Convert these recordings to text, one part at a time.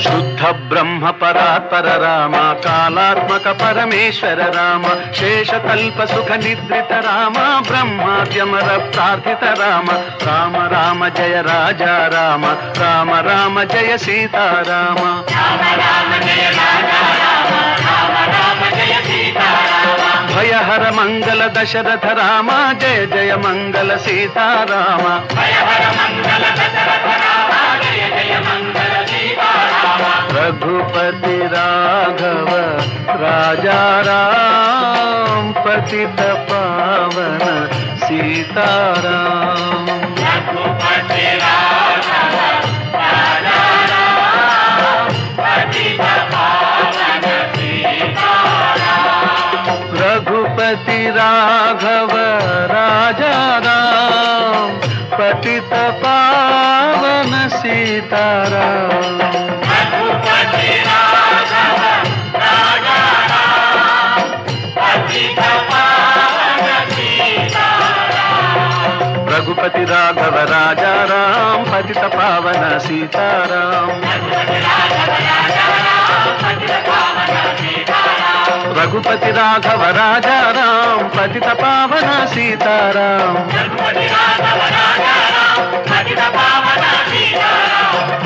శుద్ధ బ్రహ్మ పరాత్పర రామ, కాలాత్మక పరమేశ్వర రామ, శేషకల్ప సుఖ నిద్రిత రామ, బ్రహ్మాద్యమర ప్రార్థిత రామ. రామ రామ జయ రాజా రామ, రామ రామ జయ సీతారామ. భయహర మంగళ దశరథ రామ, జయ జయ మంగళ సీతారామ. रघुपति राघव राजा राम, पतित पावन सीताराम. रघुपति राघव राजा राम, पतित पावन सीताराम. रघुपति राघव राजा राम, पतित पावन सीताराम. रघुपति राघव राजा राम, पतित पावन सीताराम. रघुपति राघव राजा राम, पतित पावन सीताराम.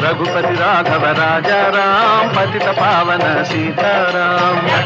रघुपति राघव राजा राम, पतित पावन सीताराम.